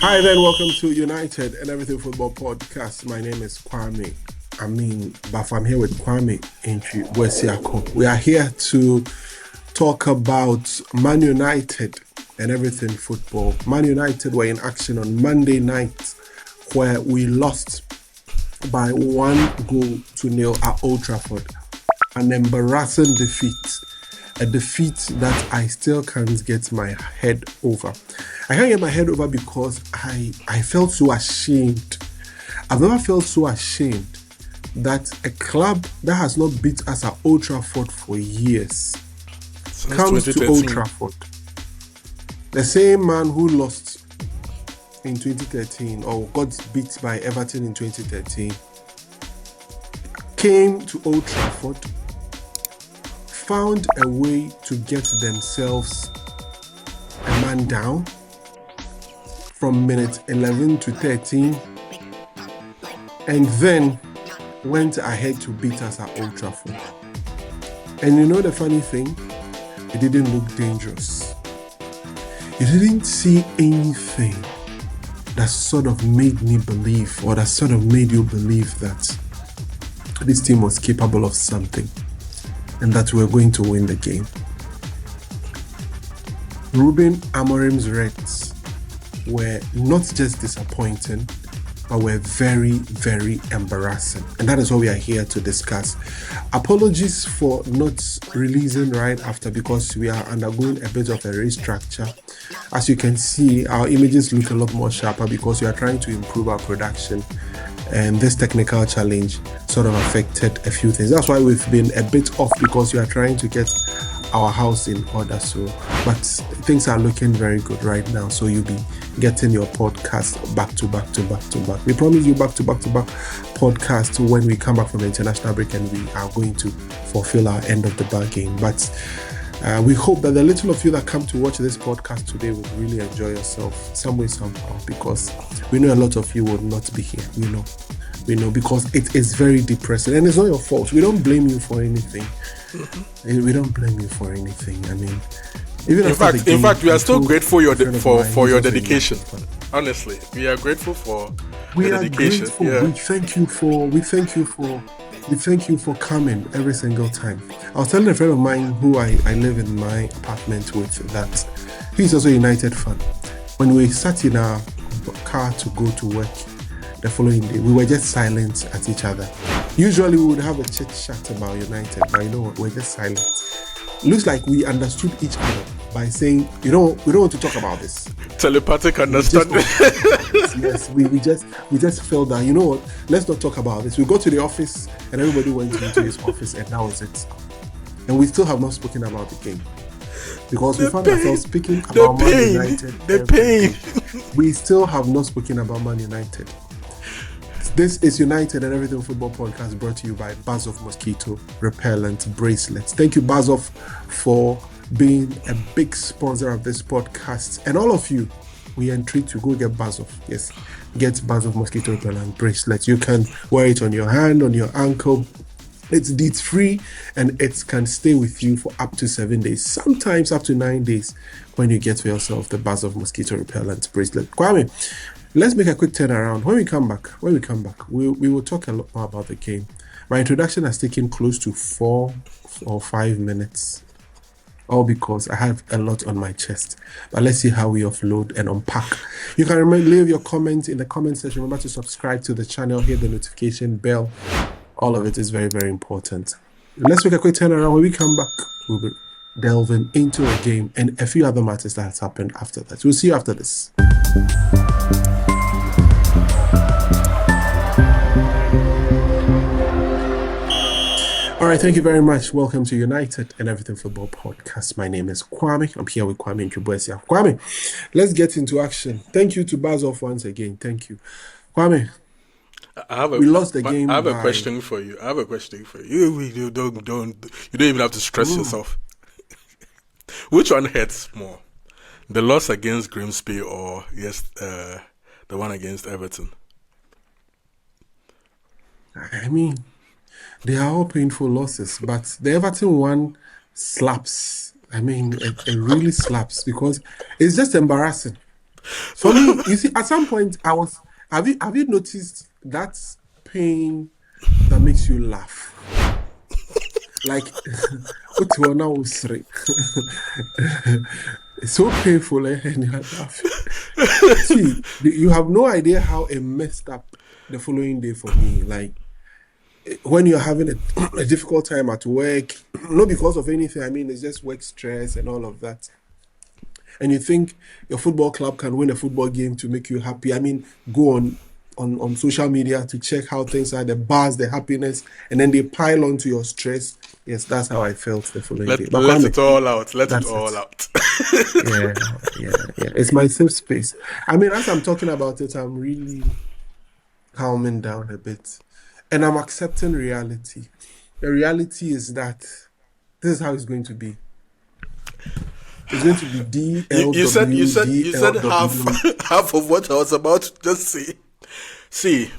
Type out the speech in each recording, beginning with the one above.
Hi then, welcome to United and Everything Football Podcast. My name is Kwame. But I'm here with Kwame Entry Wesiako. We are here to talk about Man United and Everything Football. Man United were in action on Monday night where we lost by 1-0 at Old Trafford. An embarrassing defeat. A defeat that I still can't get my head over. I can't get my head over because I felt so ashamed. I've never felt so ashamed that a club that has not beat us at Old Trafford for years comes to Old Trafford. The same man who lost in 2013 or got beat by Everton in 2013 came to Old Trafford, found a way to get themselves a man down from minute 11 to 13 and then went ahead to beat us at Old Trafford. And you know the funny thing? It didn't look dangerous. You didn't see anything that sort of made me believe or that sort of made you believe that this team was capable of something and that we were going to win the game. Ruben Amorim's Reds were not just disappointing, but were very, very embarrassing. And that is what we are here to discuss. Apologies for not releasing right after because we are undergoing a bit of a restructure. As you can see, our images look a lot more sharper because we are trying to improve our production. And this technical challenge sort of affected a few things. That's why we've been a bit off because we are trying to get our house in order. But things are looking very good right now. So you'll be getting your podcast back to back. We promise you back to back podcast when we come back from the international break, and we are going to fulfill our end of the bargain. But we hope that the little of you that come to watch this podcast today will really enjoy yourself some way, somehow, because we know a lot of you will not be here. We know because it is very depressing, and it's not your fault. We don't blame you for anything. We don't blame you for anything. I mean, even in fact, we are still grateful for your dedication. Honestly, we are grateful for the dedication. Grateful. Yeah. We thank you for coming every single time. I was telling a friend of mine who I live in my apartment with that he's also a United fan. When we sat in our car to go to work the following day, we were just silent at each other. Usually we would have a chit chat about United, but you know what? We're just silent. Looks like we understood each other by saying, we don't want to talk about this. Telepathic understanding. Yes, we just felt that, you know what, let's not talk about this. We go to the office and everybody went into his office and that was it. And we still have not spoken about the game. Because we found ourselves speaking about Man United. The pain. We still have not spoken about Man United. This is United and Everything Football Podcast, brought to you by Bazov Mosquito Repellent Bracelets. Thank you, Bazov, for being a big sponsor of this podcast. And all of you, we entreat you, go get Bazov. Yes, get Bazov Mosquito Repellent Bracelets. You can wear it on your hand, on your ankle. It's DEET-free and it can stay with you for up to 7 days, sometimes up to 9 days when you get for yourself the Bazov Mosquito Repellent Bracelet. Kwame, let's make a quick turnaround. When we come back, we will talk a lot more about the game. My introduction has taken close to 4 or 5 minutes, all because I have a lot on my chest. But let's see how we offload and unpack. You can leave your comments in the comment section. Remember to subscribe to the channel, hit the notification bell. All of it is very, very important. Let's make a quick turnaround. When we come back, we'll be delving into a game and a few other matters that has happened after that. We'll see you after this. All right, thank you very much. Welcome to United and Everything Football Podcast. My name is Kwame. I'm here with Kwame Nchubuesia. Kwame, let's get into action. Thank you to Bazov once again. Thank you. Kwame, we lost the game. I have a question for you. You don't even have to stress yourself. Which one hurts more? The loss against Grimsby or the one against Everton? I mean, they are all painful losses, but the Everton one slaps. I mean, it really slaps because it's just embarrassing. For me, you see, at some point, I was. Have you noticed that pain that makes you laugh? Like, what you are now saying? It's so painful, and you're laughing. See, you have no idea how it messed up the following day for me. Like, when you're having a difficult time at work, not because of anything, I mean, it's just work stress and all of that. And you think your football club can win a football game to make you happy. I mean, go on social media to check how things are, the buzz, the happiness, and then they pile onto your stress. Yes, that's how I felt the following day. But Let Kwame, it all out. Let it that's all it. out. Yeah. It's my safe space. I mean, as I'm talking about it, I'm really calming down a bit. And I'm accepting reality. The reality is that this is how it's going to be. It's going to be You said half DLW. half of what I was about to just say. See,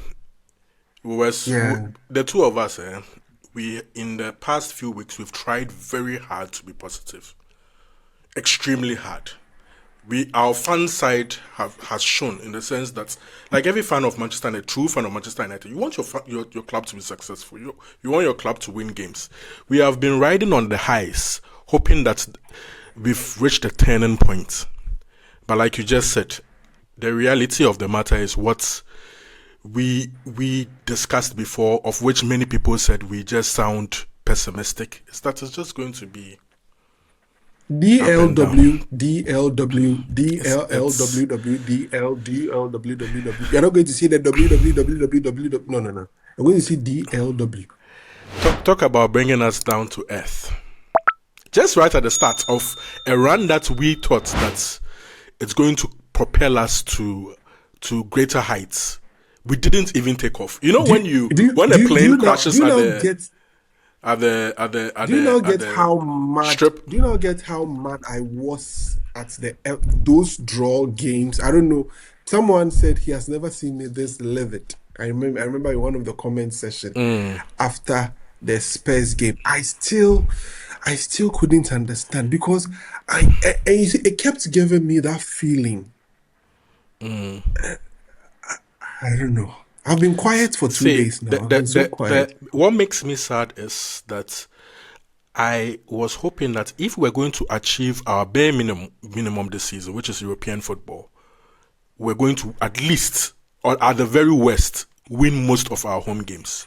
Yeah. the two of us, we in the past few weeks we've tried very hard to be positive, extremely hard. Our fan side has shown in the sense that, like every fan of Manchester United, true fan of Manchester United, you want your club to be successful. You want your club to win games. We have been riding on the highs, hoping that we've reached a turning point. But like you just said, the reality of the matter is what we discussed before, of which many people said we just sound pessimistic. Is that it's just going to be up and DLW, down. DLW, It's DLLWW, DLDLWWW. You're not going to see the WWWWW. No. You're going to see DLW. talk about bringing us down to earth. Just right at the start of a run that we thought that it's going to propel us to greater heights, we didn't even take off. You know, when a plane crashes at the how mad? strip. Do you not get how mad I was at those draw games? I don't know. Someone said he has never seen me this livid. I remember in one of the comment session after the Spurs game. I still couldn't understand because you see, it kept giving me that feeling. I don't know. I've been quiet for 2 days now. I've been so quiet. What makes me sad is that I was hoping that if we're going to achieve our bare minimum this season, which is European football, we're going to at least, or at the very worst, win most of our home games.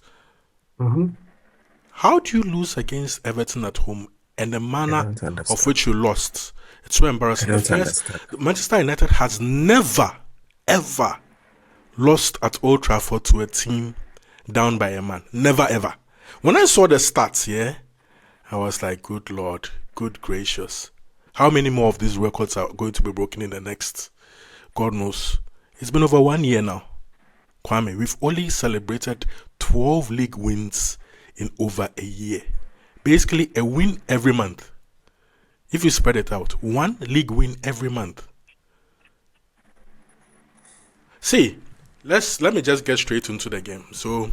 How do you lose against Everton at home and the manner of which you lost? It's so embarrassing. Manchester United has never, ever lost at Old Trafford to a team down by a man. Never, ever. When I saw the stats, I was like, good Lord, good gracious. How many more of these records are going to be broken in the next? God knows. It's been over 1 year now. Kwame, we've only celebrated 12 league wins in over a year. Basically, a win every month. If you spread it out, 1 league win every month. See, let me just get straight into the game. So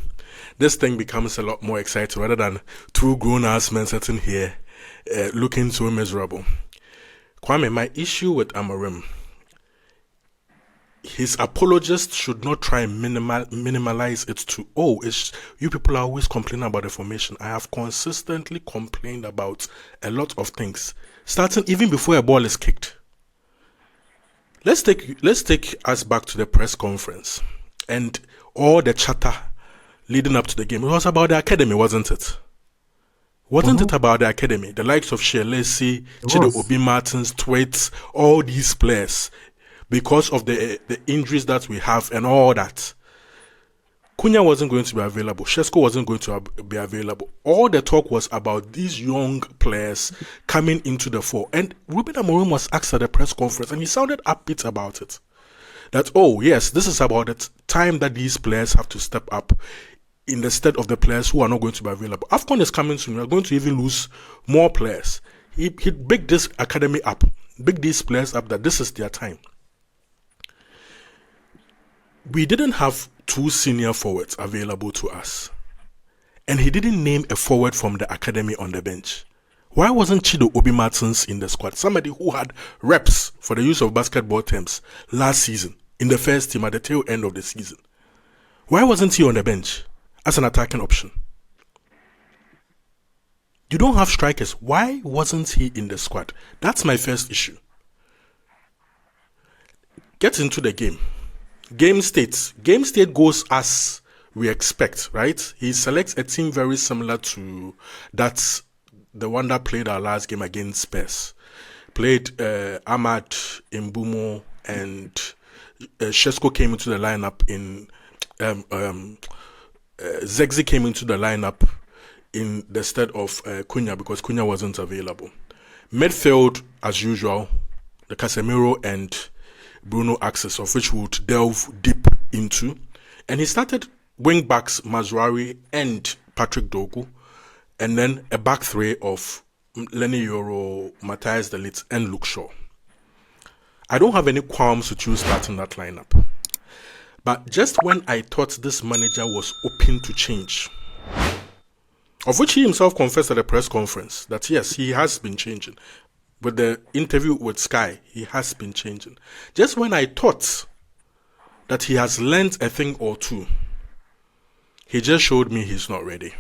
this thing becomes a lot more exciting rather than two grown-ass men sitting here looking so miserable. Kwame, my issue with Amorim, his apologists should not try and minimalize it to, you people are always complaining about the formation. I have consistently complained about a lot of things, starting even before a ball is kicked. Let's take us back to the press conference and all the chatter leading up to the game. It was about the academy, wasn't it? Wasn't it about the academy? The likes of Shelesi, Chido Obi Martins, Tweets, all these players, because of the injuries that we have and all that. Cunha wasn't going to be available. Shesko wasn't going to be available. All the talk was about these young players coming into the fore. And Ruben Amorim was asked at the press conference, and he sounded upbeat about it. That, yes, this is about the time that these players have to step up in the stead of the players who are not going to be available. AFCON is coming soon. We are going to even lose more players. He big this academy up, big these players up that this is their time. We didn't have 2 senior forwards available to us. And he didn't name a forward from the academy on the bench. Why wasn't Chido Obi Martins in the squad? Somebody who had reps, for the use of basketball terms, last season, in the first team at the tail end of the season. Why wasn't he on the bench as an attacking option? You don't have strikers. Why wasn't he in the squad? That's my first issue. Get into the game. Game state. Game state goes as we expect, right? He selects a team very similar to that, the one that played our last game against Spurs. Played Ahmad, Mbumo, and Shesko came into the lineup in... Zegzi came into the lineup in the stead of Cunha because Cunha wasn't available. Midfield, as usual, the Casemiro and Bruno axis, of which we would delve deep into. And he started wing backs Mazraoui and Patrick Dogu, and then a back three of Lenny Yoro, Matthias De Ligt, and Luke Shaw. I don't have any qualms with you starting that lineup. But just when I thought this manager was open to change, of which he himself confessed at a press conference that yes, he has been changing. With the interview with Sky, he has been changing. Just when I thought that he has learned a thing or two, he just showed me he's not ready.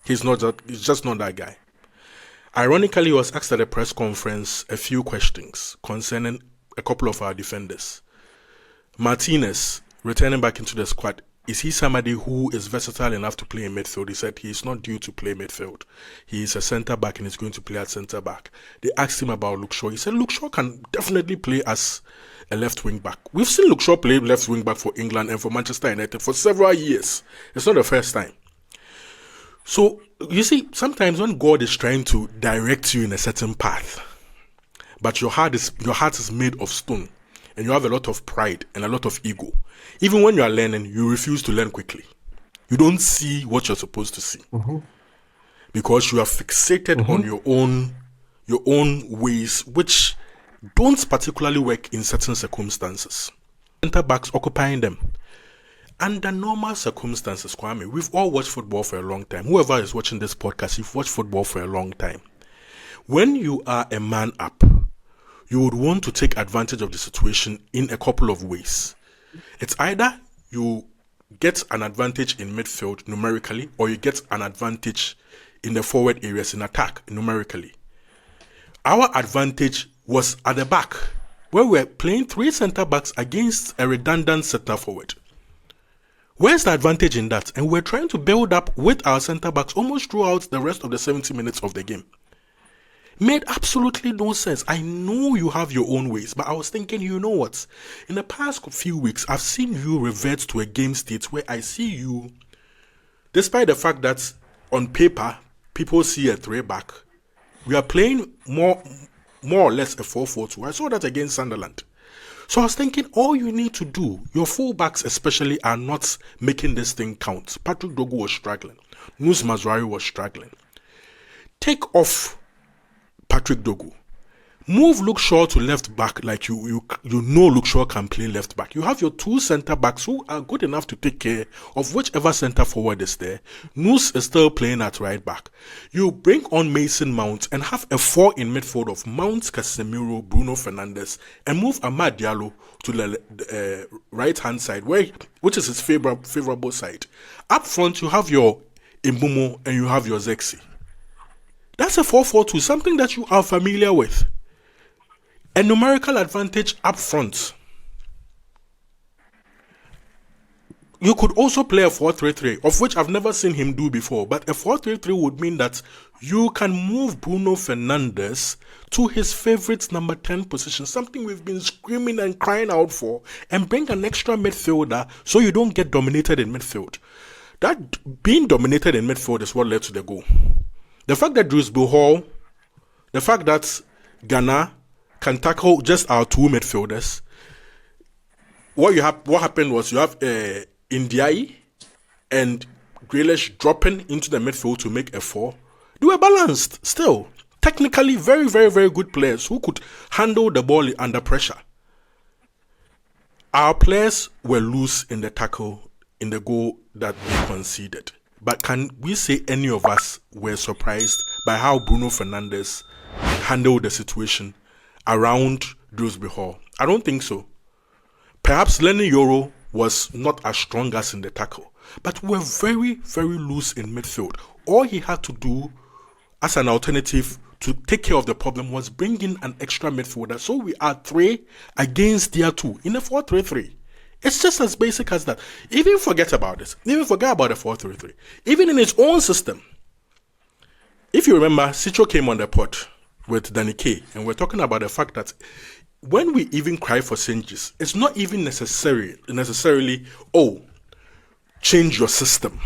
He's just not that guy. Ironically, he was asked at a press conference a few questions concerning a couple of our defenders. Martinez, returning back into the squad, is he somebody who is versatile enough to play in midfield? He said he is not due to play midfield. He is a centre-back and he's going to play at centre-back. They asked him about Luke Shaw. He said Luke Shaw can definitely play as a left wing-back. We've seen Luke Shaw play left wing-back for England and for Manchester United for several years. It's not the first time. So, you see, sometimes when God is trying to direct you in a certain path, but your heart is made of stone, and you have a lot of pride and a lot of ego, even when you are learning, you refuse to learn quickly. You don't see what you're supposed to see. Because you are fixated on your own ways, which don't particularly work in certain circumstances. Centre backs occupying them. Under normal circumstances, Kwame, we've all watched football for a long time. Whoever is watching this podcast, you've watched football for a long time. When you are a man up, you would want to take advantage of the situation in a couple of ways. It's either you get an advantage in midfield numerically, or you get an advantage in the forward areas in attack numerically. Our advantage was at the back, where we're playing 3 centre-backs against a redundant centre-forward. Where's the advantage in that? And we're trying to build up with our centre-backs almost throughout the rest of the 70 minutes of the game. Made absolutely no sense. I know you have your own ways, but I was thinking, you know what? In the past few weeks, I've seen you revert to a game state where I see you, despite the fact that on paper, people see a 3-back, we are playing more or less a 4-4-2. I saw that against Sunderland. So I was thinking, all you need to do, your fullbacks especially, are not making this thing count. Patrick Dogu was struggling. Nus Mazraoui was struggling. Take off Patrick Dogu. Move Luke Shaw to left back like you know Luke Shaw can play left back. You have your 2 centre backs who are good enough to take care of whichever centre forward is there. Nus is still playing at right back. You bring on Mason Mount and have a 4 in midfield of Mount, Casemiro, Bruno Fernandes, and move Amad Diallo to the right hand side, which is his favourable side. Up front, you have your Mbumo and you have your Zexi. That's a 4-4-2, something that you are familiar with. A numerical advantage up front. You could also play a 4-3-3, of which I've never seen him do before. But a 4-3-3 would mean that you can move Bruno Fernandes to his favorite number 10 position, something we've been screaming and crying out for, and bring an extra midfielder so you don't get dominated in midfield. That being dominated in midfield is what led to the goal. The fact that Drewsbury Hall, the fact that Ghana can tackle just our 2 midfielders. What happened was you have Ndiaye and Grealish dropping into the midfield to make a 4. They were balanced still. Technically very, very, very good players who could handle the ball under pressure. Our players were loose in the tackle in the goal that they conceded. But can we say any of us were surprised by how Bruno Fernandes handled the situation around Dewsbury Hall? I don't think so. Perhaps Lenny Yoro was not as strong as in the tackle, but we were very, very loose in midfield. All he had to do as an alternative to take care of the problem was bring in an extra midfielder. So we are 3 against their 2 in a 4-3-3. It's just as basic as that. Even forget about this. Even forget about the 4-3-3. Even in its own system. If you remember, Cicho came on the pod with Danny K, and we're talking about the fact that when we even cry for changes, it's not even necessarily, change your system.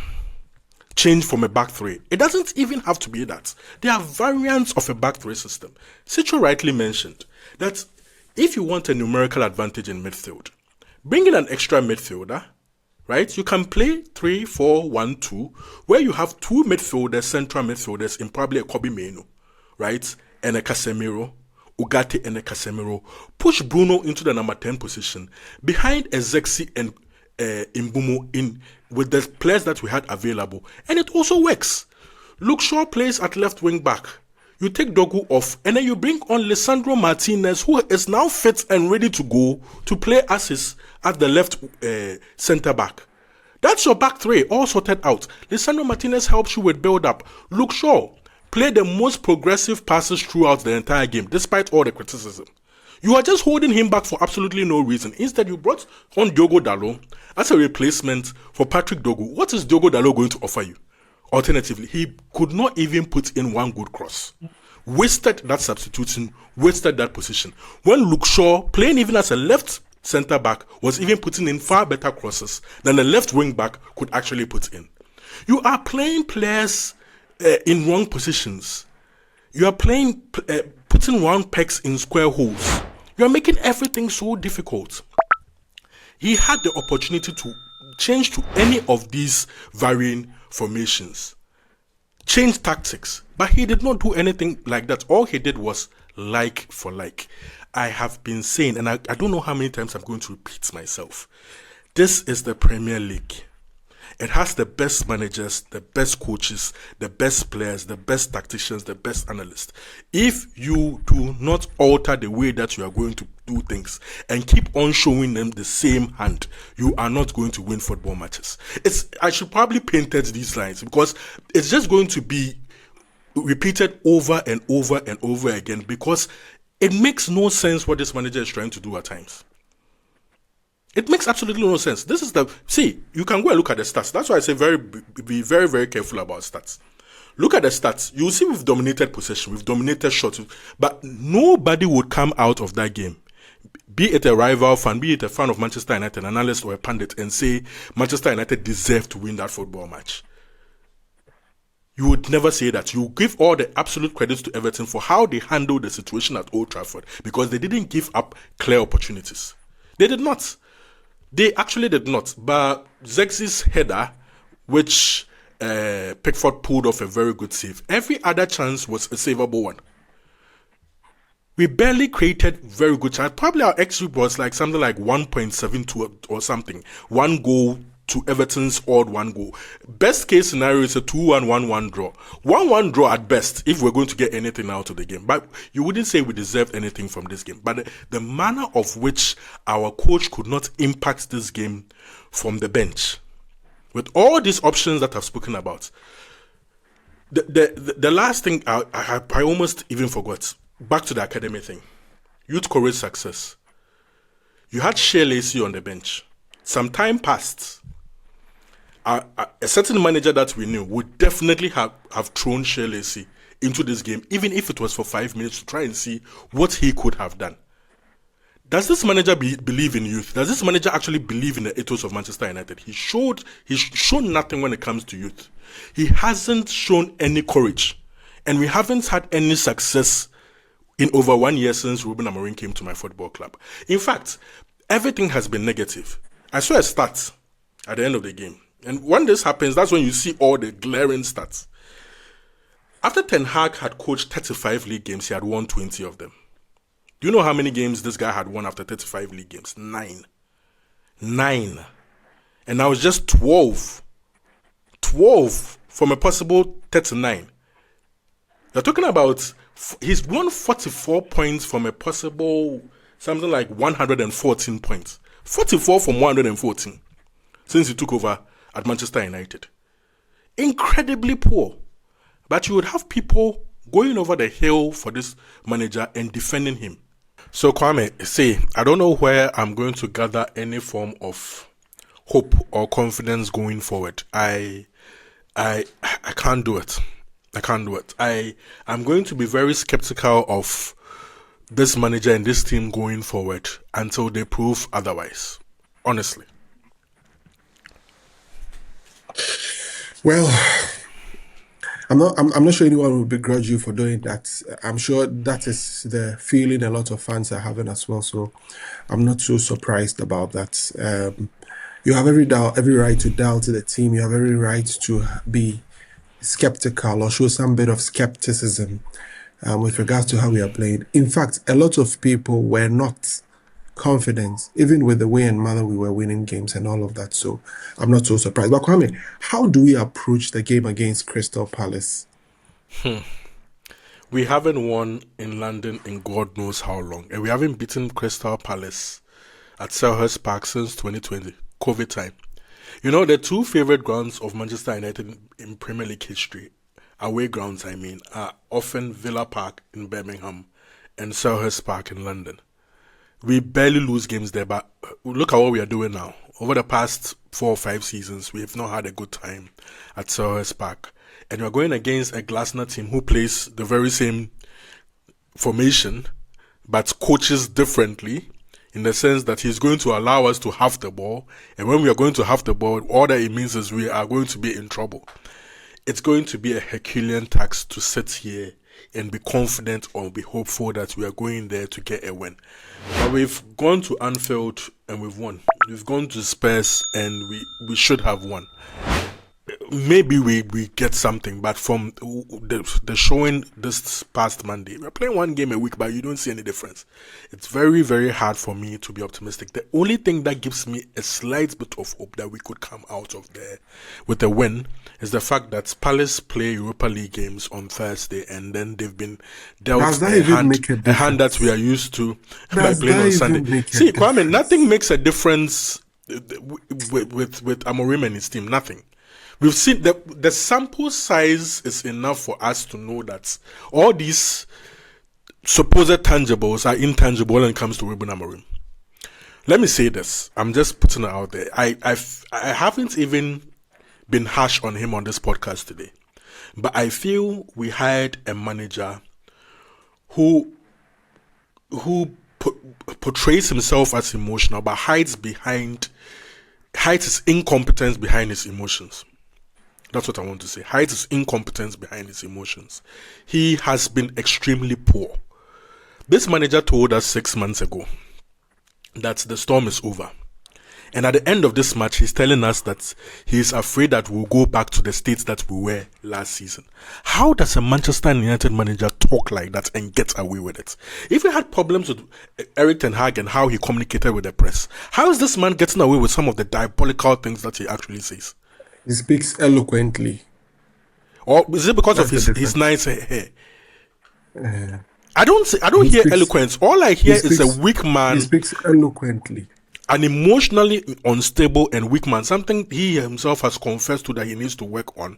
Change from a back 3. It doesn't even have to be that. There are variants of a back 3 system. Cicho rightly mentioned that if you want a numerical advantage in midfield, bring in an extra midfielder, right? You can play 3-4-1-2, where you have 2 midfielders, central midfielders, in probably a Kobe Menu, right? And a Casemiro, Ugarte and a Casemiro. Push Bruno into the number 10 position, behind Ezexi and Mbumo in with the players that we had available, and it also works. Luke Shaw plays at left wing back. You take Dogu off, and then you bring on Lisandro Martinez, who is now fit and ready to go to play as the left centre back. That's your back 3, all sorted out. Lisandro Martinez helps you with build up. Luke Shaw played the most progressive passes throughout the entire game, despite all the criticism. You are just holding him back for absolutely no reason. Instead, you brought on Diogo Dalot as a replacement for Patrick Dogu. What is Diogo Dalot going to offer you? Alternatively, he could not even put in one good cross. Wasted that substitution, wasted that position. When Luke Shaw, playing even as a left centre back, was even putting in far better crosses than the left wing back could actually put in. You are playing players in wrong positions. You are playing, putting round pegs in square holes. You are making everything so difficult. He had the opportunity to change to any of these varying formations, change tactics, but he did not do anything like that. All he did was like for like. I have been saying, and I don't know how many times I'm going to repeat myself, this is the Premier League. It has the best managers, the best coaches, the best players, the best tacticians, the best analysts. If you do not alter the way that you are going to do things and keep on showing them the same hand, you are not going to win football matches. I should probably painted these lines because it's just going to be repeated over and over and over again because it makes no sense what this manager is trying to do at times. It makes absolutely no sense. You can go and look at the stats. That's why I say be very, very careful about stats. Look at the stats. You'll see we've dominated possession, we've dominated shots, but nobody would come out of that game, be it a rival fan, be it a fan of Manchester United, an analyst or a pundit, and say Manchester United deserved to win that football match. You would never say that. You give all the absolute credits to Everton for how they handled the situation at Old Trafford because they didn't give up clear opportunities. They did not. They actually did not. But Zexi's header, which Pickford pulled off a very good save, every other chance was a savable one. We barely created very good chance. Probably our XG was like something like 1.72 or something. 1 goal to Everton's odd 1 goal. Best case scenario is a 2-1, 1-1 draw. 1-1 draw at best if we're going to get anything out of the game. But you wouldn't say we deserved anything from this game. But the manner of which our coach could not impact this game from the bench, with all these options that I've spoken about, the last thing I almost even forgot, back to the academy thing. Youth Courage success. You had Shea Lacey on the bench. Some time passed. A certain manager that we knew would definitely have thrown Shea Lacey into this game, even if it was for 5 minutes, to try and see what he could have done. Does this manager believe in youth? Does this manager actually believe in the ethos of Manchester United? He's shown nothing when it comes to youth. He hasn't shown any courage. And we haven't had any success in over 1 year since Ruben Amorim came to my football club. In fact, everything has been negative. I saw a stat at the end of the game. And when this happens, that's when you see all the glaring stats. After Ten Hag had coached 35 league games, he had won 20 of them. Do you know how many games this guy had won after 35 league games? 9. And now it's just 12 12 from a possible 39. You're talking about he's won 44 points from a possible something like 114 points. 44 from 114 since he took over at Manchester United. Incredibly poor. But you would have people going over the hill for this manager and defending him. So Kwame, see, I don't know where I'm going to gather any form of hope or confidence going forward. I can't do it. I can't do it. I'm going to be very skeptical of this manager and this team going forward until they prove otherwise. Honestly. Well, I'm not sure anyone will begrudge you for doing that. I'm sure that is the feeling a lot of fans are having as well. So I'm not so surprised about that. You have every right to doubt the team. You have every right to be skeptical or show some bit of skepticism with regards to how we are playing. In fact, a lot of people were not confident, even with the way and manner we were winning games and all of that. So I'm not so surprised. But Kwame, how do we approach the game against Crystal Palace? We haven't won in London in God knows how long. And we haven't beaten Crystal Palace at Selhurst Park since 2020, COVID time. You know, the two favorite grounds of Manchester United in Premier League history, away grounds I mean, are often Villa Park in Birmingham and Selhurst Park in London. We barely lose games there, but look at what we are doing now. Over the past 4 or 5 seasons, we have not had a good time at Selhurst Park. And we are going against a Glasner team who plays the very same formation, but coaches differently, in the sense that he's going to allow us to have the ball. And when we are going to have the ball, all that it means is we are going to be in trouble. It's going to be a Herculean task to sit here and be confident or be hopeful that we are going there to get a win. But we've gone to Anfield and we've won. We've gone to Spurs and we should have won. Maybe we get something, but from the showing this past Monday, we're playing one game a week, but you don't see any difference. It's very, very hard for me to be optimistic. The only thing that gives me a slight bit of hope that we could come out of there with a win is the fact that Palace play Europa League games on Thursday, and then they've been dealt a hand that we are used to by playing on Sunday. See, Kwame, nothing makes a difference with Amorim and his team. Nothing. We've seen the sample size is enough for us to know that all these supposed tangibles are intangible when it comes to Ruben Amorim. Let me say this. I'm just putting it out there. I haven't even been harsh on him on this podcast today. But I feel we hired a manager who portrays himself as emotional, but hides his incompetence behind his emotions. That's what I want to say. Hides his incompetence behind his emotions. He has been extremely poor. This manager told us 6 months ago that the storm is over. And at the end of this match, he's telling us that he is afraid that we'll go back to the states that we were last season. How does a Manchester United manager talk like that and get away with it? If he had problems with Erik ten Hag and how he communicated with the press, how is this man getting away with some of the diabolical things that he actually says? He speaks eloquently. Or is it because of his nice hair? I don't hear eloquence. All I hear is a weak man. He speaks eloquently. An emotionally unstable and weak man. Something he himself has confessed to that he needs to work on.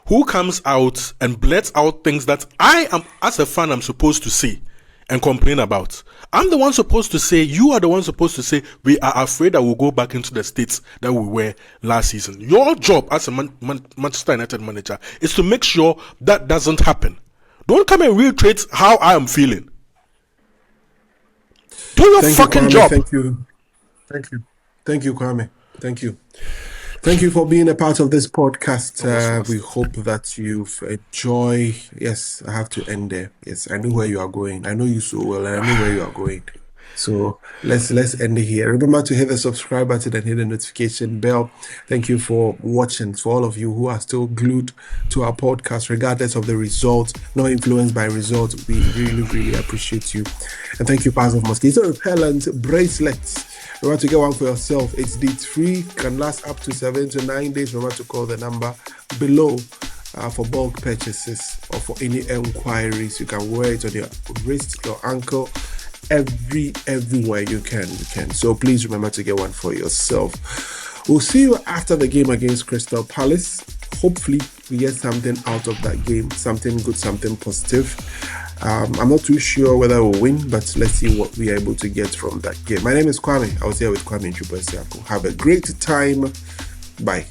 Who comes out and blurts out things that I am, as a fan, I'm supposed to say and complain about. I'm the one supposed to say, you are the one supposed to say, we are afraid that we'll go back into the states that we were last season. Your job as a Manchester United manager is to make sure that doesn't happen. Don't come and reiterate how I am feeling. Do your fucking job. Thank you, Kwame. Thank you. Thank you for being a part of this podcast. We hope that you've enjoyed. Yes, I have to end there. Yes, I know where you are going. I know you so well, and I know where you are going. So let's end it here. Remember to hit the subscribe button and hit the notification bell. Thank you for watching. For all of you who are still glued to our podcast, regardless of the results, not influenced by results, we really, really appreciate you. And thank you, Paz of Mosquito Repellent Bracelets. Remember to get one for yourself. It's free, can last up to 7 to 9 days. Remember to call the number below for bulk purchases or for any enquiries. You can wear it on your wrist, your ankle, everywhere you can. So please remember to get one for yourself. We'll see you after the game against Crystal Palace. Hopefully we get something out of that game, something good, something positive. I'm not too sure whether we'll win, but let's see what we are able to get from that game. My name is Kwame. I was here with Kwame Chukwuesiako. Have a great time. Bye.